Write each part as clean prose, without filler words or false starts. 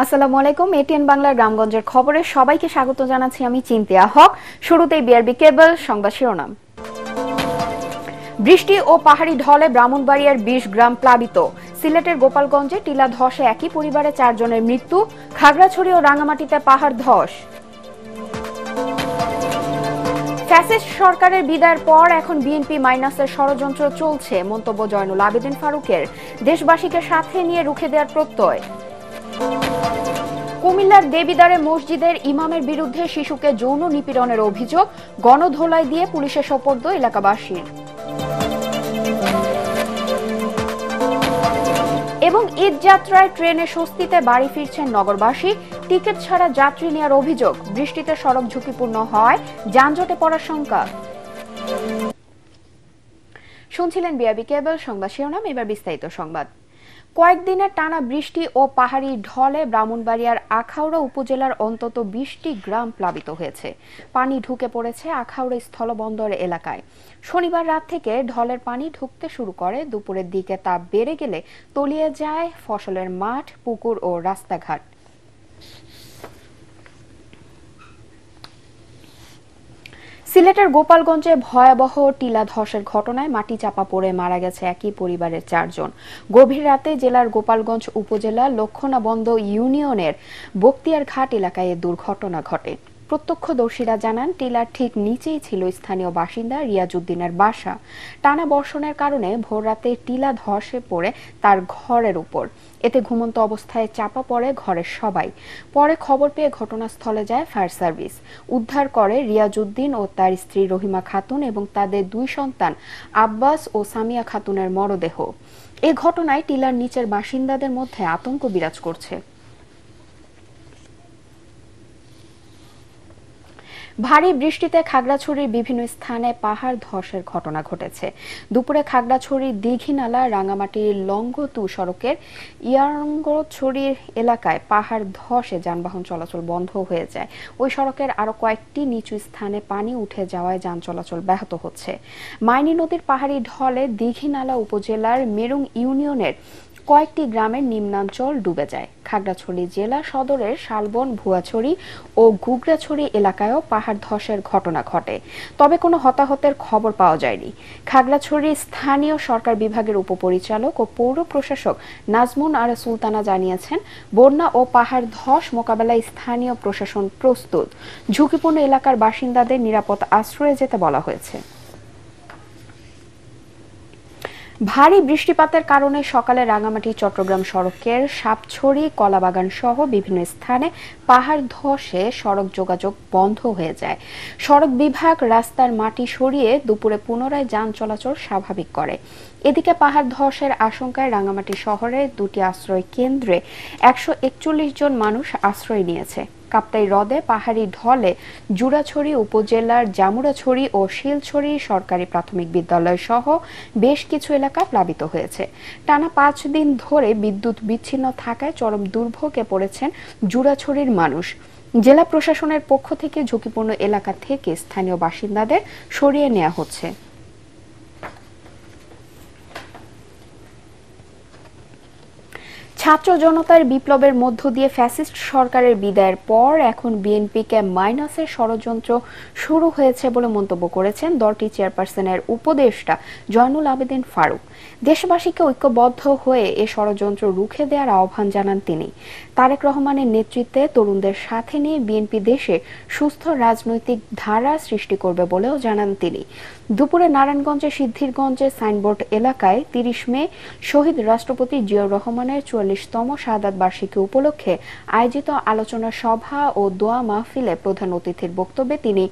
আসসালামু আলাইকুম। এটিএন বাংলার গ্রামগঞ্জের খবরে সবাইকে স্বাগত জানাচ্ছি আমি চিন্তিয়া হক। শুরুতেই বিআরবি কেবল সংবাদ শিরোনাম। বৃষ্টি ও পাহাড়ি ঢলে ব্রাহ্মণবাড়িয়ার ২০ গ্রাম প্লাবিত। সিলেটের গোপালগঞ্জে টিলা ধসে একই পরিবারে ৪ জনের মৃত্যু। খাগড়াছড়ি ও রাঙামাটিতে পাহাড় ধস। ফ্যাসিস্ট সরকারের বিদায়ের পর এখন বিএনপি মাইনাসের ষড়যন্ত্র চলছে, মন্তব্য জয়নুল আবেদিন ফারুকের। দেশবাসীকে সাথে নিয়ে রুখে দেওয়ার প্রত্যয়। কুমিল্লার দেবিদ্বারে মসজিদের ইমামের বিরুদ্ধে শিশুকে যৌন নিপীড়নের অভিযোগ, গণধোলাই দিয়ে পুলিশের সোপর্দ এলাকাবাসীর। এবং ঈদ যাত্রায় ট্রেনে স্বস্তিতে বাড়ি ফিরছেন নগরবাসী। টিকিট ছাড়া যাত্রী নেওয়ার অভিযোগ, বৃষ্টিতে সড়ক ঝুঁকিপূর্ণ হয়, যানজটে পড়ার শঙ্কা। শুনছিলেন বিআরবি কেবল সংবাদ শিরোনাম, এবার বিস্তারিত সংবাদ। কয়েকদিনের টানা বৃষ্টি ও পাহাড়ি ঢলে ব্রাহ্মণবাড়িয়ার আখাউড়া উপজেলার অন্তত ২০টি গ্রাম প্লাবিত হয়েছে। পানি ঢুকে পড়েছে আখাউড়া স্থলবন্দর এলাকায়। শনিবার রাত থেকে ঢলের পানি ঢুকতে শুরু করে, দুপুরের দিকে তা বেড়ে গেলে তলিয়ে যায় ফসলের মাঠ, পুকুর ও রাস্তাঘাট। সিলেটের গোপালগঞ্জে ভয়াবহ টিলা ধসের ঘটনায় মাটি চাপা পড়ে মারা গেছে একই পরিবারের ৪ জন। গভীর রাতে জেলার গোপালগঞ্জ উপজেলার লক্ষণাবন্দ ইউনিয়নের বক্তিয়ার ঘাট এলাকায় এ দুর্ঘটনা ঘটে। প্রত্যক্ষদর্শীরা জানান, টিলার ঠিক নিচেই ছিল স্থানীয় বাসিন্দা রিয়াজউদ্দিনের বাসা। টানা বর্ষণের কারণে ভোররাতে টিলা ধসে পড়ে তার ঘরের উপর। এতে ঘুমন্ত অবস্থায় চাপা পড়ে ঘরের সবাই। পরে খবর পেয়ে ঘটনাস্থলে যায় ফায়ার সার্ভিস। উদ্ধার করে রিয়াজউদ্দিন ও তার স্ত্রী রহিমা খাতুন এবং তাদের ২ সন্তান আব্বাস ও সামিয়া খাতুনের মরদেহ। এ ঘটনায় টিলার নিচের বাসিন্দাদের মধ্যে আতঙ্ক বিরাজ করছে। ভারী বৃষ্টিতে খাগড়াছড়ির বিভিন্ন স্থানে পাহাড় ধসের ঘটনা ঘটেছে। দুপুরে খাগড়াছড়ির দীঘিনালা রাঙামাটির লংগতু সড়কের ইয়ারঙ্গছড়ির এলাকায় পাহাড় ধসে যানবাহন চলাচল বন্ধ হয়ে যায়। ওই সড়কের আরো কয়েকটি নিচু স্থানে পানি উঠে যাওয়ায় যান চলাচল ব্যাহত হচ্ছে। মাইনী নদীর পাহাড়ি ঢলে দীঘিনালা উপজেলার মেরুং ইউনিয়নের কয়েকটি গ্রামের নিম্নাঞ্চল ডুবে যায়। খাগড়াছড়ি জেলা সদরের শালবন, ভুয়াছড়ি ও গুগরাছড়ি এলাকায়ও পাহাড় ধসের ঘটনা ঘটে, তবে কোনো হতাহতের খবর পাওয়া যায়নি। খাগড়াছড়ি স্থানীয় সরকার বিভাগের উপপরিচালক ও পৌর প্রশাসক নাজমুন আরা সুলতানা জানিয়েছেন, বন্যা ও পাহাড় ধস মোকাবেলায় স্থানীয় প্রশাসন প্রস্তুত। ঝুঁকিপূর্ণ এলাকার বাসিন্দাদের নিরাপদ আশ্রয়ে যেতে বলা হয়েছে। ভারী বৃষ্টিপাতের কারণে সকালে রাঙামাটি চট্টগ্রাম সড়কের সাপছড়ি, কলাবাগান সহ বিভিন্ন স্থানে পাহাড় ধসে সড়ক যোগাযোগ বন্ধ হয়ে যায়। সড়ক বিভাগ রাস্তার মাটি সরিয়ে দুপুরে পুনরায় যান চলাচল স্বাভাবিক করে। এদিকে পাহাড় ধসের আশঙ্কায় রাঙামাটি শহরের 2টি আশ্রয় কেন্দ্রে 141 জন মানুষ আশ্রয় নিয়েছে। কাপ্তাই হ্রদে পাহাড়ি ঢলে জুরাছড়ি উপজেলার জামুরাছড়ি ও শিলছড়ি সরকারি প্রাথমিক বিদ্যালয় সহ বেশ কিছু এলাকা প্লাবিত হয়েছে। টানা 5 দিন ধরে বিদ্যুৎ বিচ্ছিন্ন থাকায় চরম দুর্ভোগে পড়েছেন জুরাছড়ির মানুষ। জেলা প্রশাসনের পক্ষ থেকে ঝুঁকিপূর্ণ এলাকা থেকে স্থানীয় বাসিন্দাদের সরিয়ে নেওয়া হচ্ছে। ছাত্র জনতার বিপ্লবের মধ্য দিয়ে ফ্যাসিস্ট সরকারের বিদায়ের পর এখন বিএনপিকে মাইনাসের ষড়যন্ত্র শুরু হয়েছে বলে মন্তব্য করেছেন দলটির চেয়ারপারসনের উপদেষ্টা জয়নুল আবেদিন ফারুক। দেশবাসীকে ঐক্যবদ্ধ হয়ে এ ষড়যন্ত্র রুখে দেওয়ার আহ্বান জানান তিনি। তারেক রহমানের নেতৃত্বে তরুণদের সাথে নিয়ে বিএনপি দেশে সুস্থ রাজনৈতিক ধারা সৃষ্টি করবে বলেও জানান তিনি। দুপুরে নারায়ণগঞ্জের সিদ্ধিরগঞ্জে সাইনবোর্ড এলাকায় 30 মে শহীদ রাষ্ট্রপতি জিয়াউর রহমানের 44তম শাহাদাত বার্ষিকী উপলক্ষে আয়োজিত আলোচনা সভা ও দোয়া মাহফিলে প্রধান অতিথির বক্তব্যে তিনি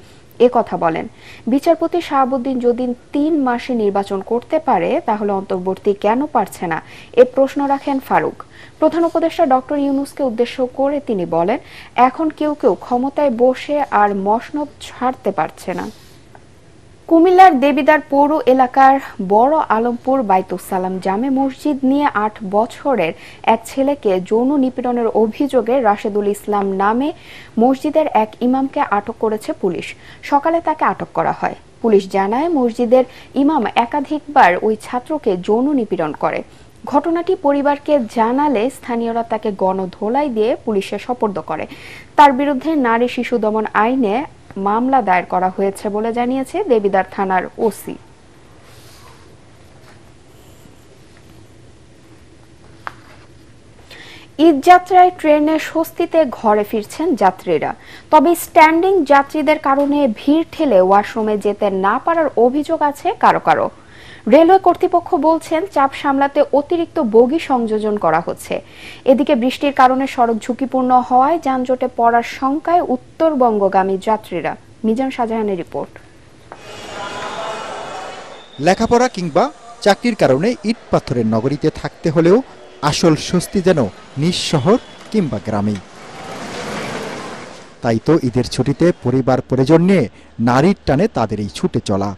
একথা বলেন। বিচারপতি শাহাবুদ্দিন যদি 3 মাসে নির্বাচন করতে পারে তাহলে অন্তর্বর্তী কেন পারছে না, এ প্রশ্ন রাখেন ফারুক। প্রধান উপদেষ্টা ডক্টর ইউনূসকে উদ্দেশ্য করে তিনি বলেন, এখন কেউ ক্ষমতায় বসে আর মসনদ ছাড়তে পারছে না। কুমিল্লার দেবিদ্বার পৌর এলাকার বড় আলমপুর বাইতুস সালাম জামে মসজিদ নিয়ে 8 বছরের এক ছেলেকে যৌন নিপীড়নের অভিযোগে রাশেদুল ইসলাম নামে মসজিদের এক ইমামকে আটক করেছে পুলিশ। সকালে তাকে আটক করা হয়। পুলিশ জানায়, মসজিদের ইমাম একাধিকবার ওই ছাত্রকে যৌন নিপীড়ন করে। ঘটনাটি পরিবারকে জানালে স্থানীয়রা তাকে গণধোলাই দিয়ে পুলিশে সোপর্দ করে। তার বিরুদ্ধে নারী শিশু দমন আইনে মামলা দায়ের করা হয়েছে বলে জানিয়েছে দেবিদ্বার থানার ওসি। ঈদযাত্রায় ট্রেনে স্বস্তিতে ঘরে ফিরছেন যাত্রীরা। তবে স্ট্যান্ডিং যাত্রীদের কারণে ভিড় ঠেলে ওয়াশরুমে যেতে না পারার অভিযোগ আছে কারো কারো। রেলওয়ে কর্তৃপক্ষ বলছেন চাপ সামলাতে অতিরিক্ত বগি সংযোজন করা হচ্ছে। এদিকে বৃষ্টির কারণে সড়ক ঝুঁকিপূর্ণ হওয়ায় যানজটে পড়ার শঙ্কায় উত্তরবঙ্গগামী যাত্রীরা। মিজান শাহজাহানের রিপোর্ট। লেখাপড়া কিংবা চাকরির কারণে ইট পাথরের নগরীতে থাকতে হলেও আসল স্বস্তি যেন নিজ শহর কিংবা গ্রামে। তাই তো ঈদের ছুটিতে পরিবার পরিজন নিয়ে নারীর টানে তাদের এই ছুটে চলা।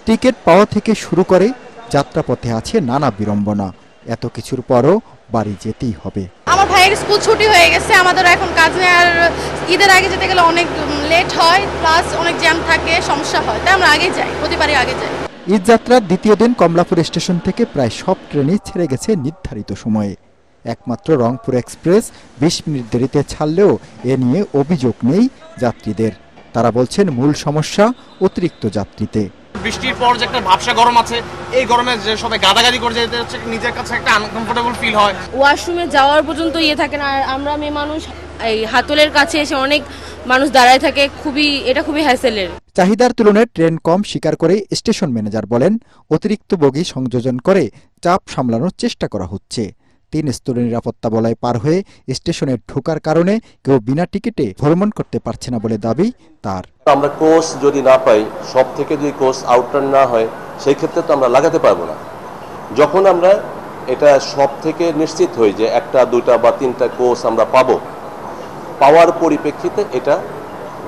টিকিট পাওয়া থেকে শুরু করে যাত্রাপথে আছে নানা বিড়ম্বনা। এত কিছুর পরও বাড়ি যেতেই হবে। আমার ভাইয়ের স্কুল ছুটি হয়ে গেছে, আমাদের এখন কাজ নেই, আর ঈদের আগে যেতে গেলে অনেক লেট হয়, প্লাস অনেক জ্যাম থাকে, সমস্যা হয়, তাই আমরা আগে যাই, প্রতিবারই আগে যাই। ঈদযাত্রার দ্বিতীয় দিন কমলাপুর স্টেশন থেকে প্রায় সব ট্রেনই ছেড়ে গেছে নির্ধারিত সময়ে। একমাত্র রংপুর এক্সপ্রেস 20 মিনিট দেরিতে ছাড়লেও এ নিয়ে অভিযোগ নেই যাত্রীদের। তারা বলছেন মূল সমস্যা অতিরিক্ত যাত্রীতে। বৃষ্টির পর যে একটা ভাবসা গরম আছে, এই গরমে যে সবাই গাদাগাদি করে যেতে হচ্ছে, নিজের কাছে একটা আনকমফোর্টেবল ফিল হয়। ওয়াশরুমে যাওয়ার পর্যন্ত থাকে না, আর আমরা মেয়ে মানুষ এই হাতলের কাছে এসে অনেক মানুষ দাঁড়ায় থাকে, এটা খুবই হ্যাসেলের। চাহিদার তুলনায় ট্রেন কম স্বীকার করে স্টেশন ম্যানেজার বলেন অতিরিক্ত বগি সংযোজন করে চাপ সামলানোর চেষ্টা করা হচ্ছে। 3 স্তরের নিরাপত্তা বলয় পার হয়ে স্টেশনে ঢোকার কারণে কেউ বিনা টিকিটে ভ্রমণ করতে পারছে না বলে দাবি তার। আমরা কোর্স যদি না পাই, সব থেকে যদি কোর্স আউটটার্ন না হয়, সেই ক্ষেত্রে তো আমরা লাগাতে পারবো না। যখন আমরা এটা সব থেকে নিশ্চিত হই যে 1টা 2টা বা 3টা কোর্স আমরা পাওয়ার পরিপ্রেক্ষিতে এটা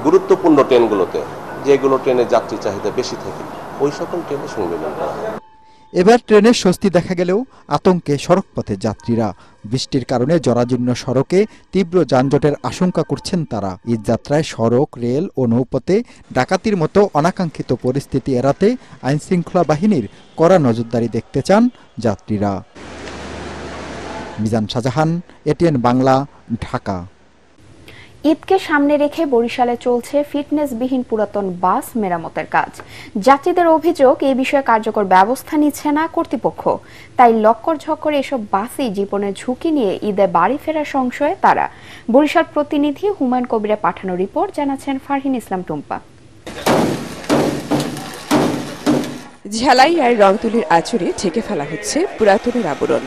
গুরুত্বপূর্ণ ট্রেনগুলোতে, যেগুলো ট্রেনে যাত্রী চাহিদা বেশি থাকে, ওই সকল ট্রেনে সংযোজন করা হয়। এবার ট্রেনের স্বস্তি দেখা গেলেও আতঙ্কে সড়কপথে যাত্রীরা। বৃষ্টির কারণে জরাজীর্ণ সড়কে তীব্র যানজটের আশঙ্কা করছেন তারা। ঈদযাত্রায় সড়ক, রেল ও নৌপথে ডাকাতির মতো অনাকাঙ্ক্ষিত পরিস্থিতি এড়াতে আইনশৃঙ্খলা বাহিনীর কড়া নজরদারি দেখতে চান যাত্রীরা। মিজান শাহজাহান, এটিএন বাংলা, ঢাকা। ঈদকে সামনে রেখে বরিশালে চলছে ফিটনেসবিহীন পুরাতন বাস মেরামতের কাজ। যাত্রীদের অভিযোগ এই বিষয়ে কার্যকর ব্যবস্থা নিচ্ছে না কর্তৃপক্ষ। তাই লক্কর ঝক্কর এসব বাসই জীবনের ঝুঁকি নিয়ে ঈদে বাড়ি ফেরার সংশয়ে তারা। বরিশাল প্রতিনিধি হুমায়ুন কবিরের পাঠানো রিপোর্ট জানাচ্ছেন ফারহিন ইসলাম টুম্পা। ঝালাই আর রংতুলির আঁচড়ে ঢেকে ফেলা হচ্ছে পুরাতনের আবরণ।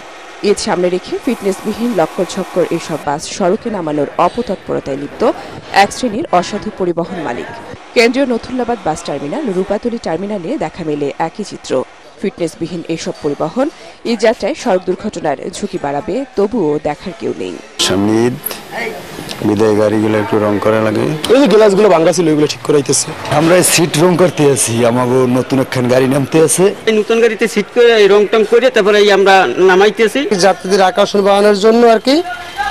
ঈদ সামনে রেখে ফিটনেসবিহীন লক্কর ঝক্কর এসব বাস সড়কে নামানোর অপতৎপরতায় লিপ্ত এক শ্রেণীর অসাধু পরিবহন মালিক। কেন্দ্রীয় নথুল্লাবাদ বাস টার্মিনাল, রূপাতলী টার্মিনালে দেখা মেলে একই চিত্র। ফিটনেসবিহীন এসব পরিবহন ঈদযাত্রায় সড়ক দুর্ঘটনার ঝুঁকি বাড়াবে, তবুও দেখার কেউ নেই। সামনে ঈদ, বিদায় গাড়িগুলো একটু রং করা লাগে। ওই যে গ্লাসগুলো ভাঙা ছিল, ওইগুলো ঠিক করাইতেছে। আমরা সিট রং করতে আছি, আমাকে নতুন একখান গাড়ি নামতে আছে। এই নতুন গাড়িতে সিট করে রং টং করে তারপরে আমরা নামাইতেছি। যাত্রীদের আকর্ষণ বাড়ানোর জন্য আর কি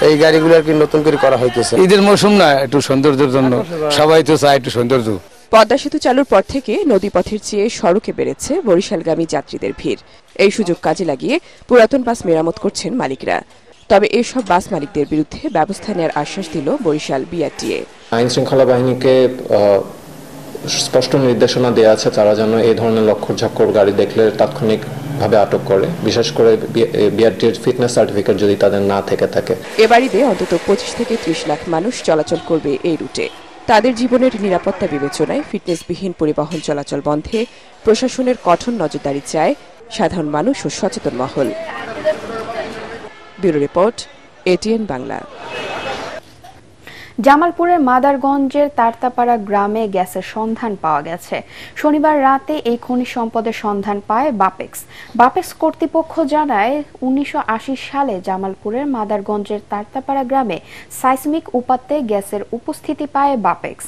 এই গাড়িগুলো আর কি নতুন করে করা হইতেছে। ঈদের মৌসুম না, একটু সৌন্দর্যের জন্য সবাই তো চায় একটু সৌন্দর্য। পদ্মা সেতু চালুর পর থেকে নদীপথের চেয়ে সড়কে বেড়েছে বরিশালগামী যাত্রীদের ভিড়। এই সুযোগ কাজে লাগিয়ে পুরাতন বাস মেরামত করছেন মালিকরা। তবে এসব বাস মালিকদের বিরুদ্ধে ব্যবস্থা নেওয়ার আশ্বাস দিল বরিশাল বিআরটিএ। আইন শৃঙ্খলা বাহিনীকে স্পষ্ট নির্দেশনা দেওয়া আছে তারা যেন এই ধরনের লক্কর ঝক্কর গাড়ি দেখলে তাৎক্ষণিকভাবে আটক করে, বিশেষ করে বিআরটিএর ফিটনেস সার্টিফিকেট যদি তাদের না থেকে থাকে। এবার ঈদে অন্তত 25 থেকে 30 লাখ মানুষ চলাচল করবে এই রুটে। তাদের জীবনের নিরাপত্তা বিবেচনায় ফিটনেসবিহীন পরিবহন চলাচল বন্ধে প্রশাসনের কঠোর নজরদারি চায় সাধারণ মানুষ ও সচেতন মহল। Bureau report, ATN Bangla. জামালপুরের মাদারগঞ্জের তারতাপাড়া গ্রামে গ্যাসের সন্ধান পাওয়া গেছে। শনিবার রাতে এই খনিজ সম্পদের সন্ধান পায় বাপেক্স কর্তৃপক্ষ জানায় 1980 সালে জামালপুরের মাদারগঞ্জের তারতাপাড়া গ্রামে সাইসমিক উপাত্তে গ্যাসের উপস্থিতি পায় বাপেক্স।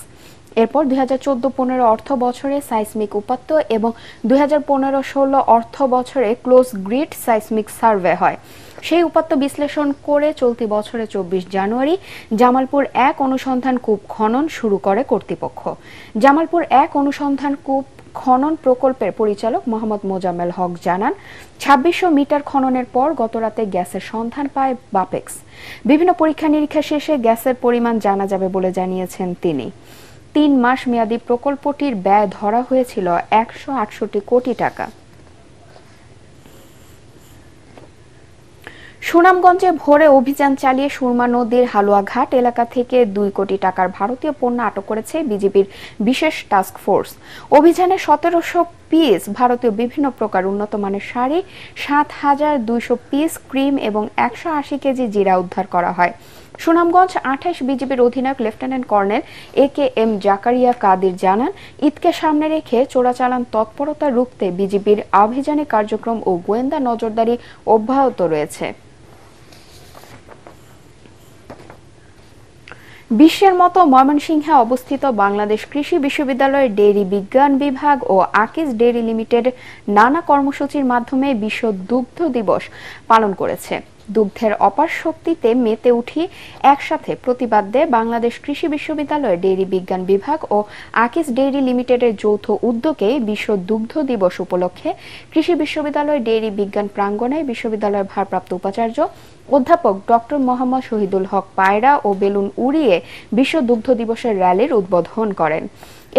এরপর 2014-15 অর্থ বছরে সাইসমিক উপাত্ত এবং 2015-16 অর্থ বছরে ক্লোজ গ্রিড সাইসমিক সার্ভে হয়। সেই উপাত্ত বিশ্লেষণ করে চলতি বছরে 24 জানুয়ারি জামালপুর 1 অনুসন্ধান কূপ খনন শুরু করে কর্তৃপক্ষ। জামালপুর 1 অনুসন্ধান কূপ খনন প্রকল্পের পরিচালক মোহাম্মদ মোজাম্মেল হক জানান, 2600 মিটার খননের পর গতরাতে গ্যাসের সন্ধান পায় বাপেক্স। বিভিন্ন পরীক্ষা নিরীক্ষা শেষে গ্যাসের পরিমাণ জানা যাবে বলে জানিয়েছেন তিনি। 3 মাস মেয়াদী প্রকল্পটির ব্যয় ধরা হয়েছিল 168 কোটি টাকা। সুনামগঞ্জে ভোরে অভিযান চালিয়ে সুরমা নদীর হালুয়াঘাট এলাকা থেকে 2 কোটি টাকার ভারতীয় পণ্য আটক করেছে বিজিবির বিশেষ টাস্ক ফোর্স। অভিযানে 1700 পিস ভারতীয় বিভিন্ন প্রকার উন্নত মানের শাড়ি, 7200 পিস ক্রিম এবং 180 কেজি জিরা উদ্ধার করা হয়। সুনামগঞ্জ 28 বিজিবির অধিনায়ক lieutenant colonel AKM Zakaria Kadir জানান, ঈদকে সামনে রেখে চোরাচালান তৎপরতা রুখতে বিজিবির আভিযানিক কার্যক্রম ও গোয়েন্দা নজরদারি অব্যাহত রয়েছে। বিশ্বের মতো ময়মনসিংহে অবস্থিত বাংলাদেশ কৃষি বিশ্ববিদ্যালয়ের ডেইরি বিজ্ঞান বিভাগ ও আকিজ ডেইরি লিমিটেড নানা কর্মসূচির মাধ্যমে বিশ্ব দুগ্ধ দিবস পালন করেছে। দুগ্ধের অপার শক্তিতে মেতে উঠি একসাথে প্রতিবাদ দেয় বাংলাদেশ কৃষি বিশ্ববিদ্যালয়ের ডেইরি বিজ্ঞান বিভাগ ও আকিজ ডেইরি লিমিটেডের যৌথ উদ্যোগে বিশ্ব দুগ্ধ দিবস উপলক্ষে কৃষি বিশ্ববিদ্যালয়ের ডেইরি বিজ্ঞান প্রাঙ্গণে বিশ্ববিদ্যালয়ের ভারপ্রাপ্ত উপাচার্য অধ্যাপক ডক্টর মোহাম্মদ শহীদুল হক পায়রা ও বেলুন উড়িয়ে বিশ্ব দুগ্ধ দিবসের র্যালির উদ্বোধন করেন।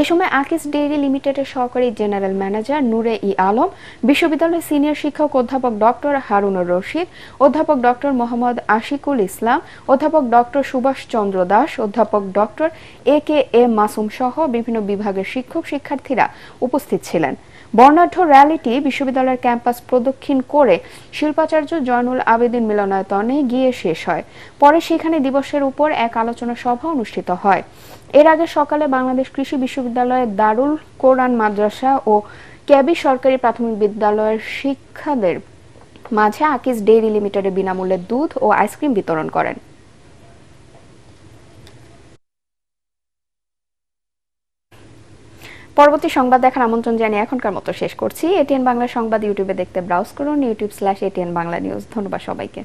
এ সময় আকিজ ডেইরি লিমিটেডের সহকারী জেনারেল ম্যানেজার নূরে ই আলম, বিশ্ববিদ্যালয়ের সিনিয়র শিক্ষক অধ্যাপক ডক্টর হারুনুর রশিদ, অধ্যাপক ডক্টর মোহাম্মদ আশিকুল ইসলাম, অধ্যাপক ডক্টর সুভাষ চন্দ্র দাস, অধ্যাপক ডক্টর AKM মাসুম সহ বিভিন্ন বিভাগের শিক্ষক শিক্ষার্থীরা উপস্থিত ছিলেন। বর্ণাঢ্য র্যালিটি বিশ্ববিদ্যালয়ের ক্যাম্পাস প্রদক্ষিণ করে শিল্পাচার্য জয়নুল আবেদিন মিলনায়তনে গিয়ে শেষ হয়। পরে সেখানে দিবসের উপর এক আলোচনা সভা অনুষ্ঠিত হয়। এর আগে সকালে বাংলাদেশ কৃষি বিশ্ববিদ্যালয়ের দারুল কোরআন মাদ্রাসা ও ক্যাবি সরকারি প্রাথমিক বিদ্যালয়ের শিক্ষাদের মাঝে আকিজ ডেইরি লিমিটেডের বিনামূল্যে দুধ ও আইসক্রিম বিতরণ করেন। পরবর্তী সংবাদ দেখার আমন্ত্রণ জানিয়ে এখনকার মতো শেষ করছি। ATN বাংলা সংবাদ ইউটিউবে দেখতে ব্রাউজ করুন, youtube/ATN বাংলা নিউজ। ধন্যবাদ সবাইকে।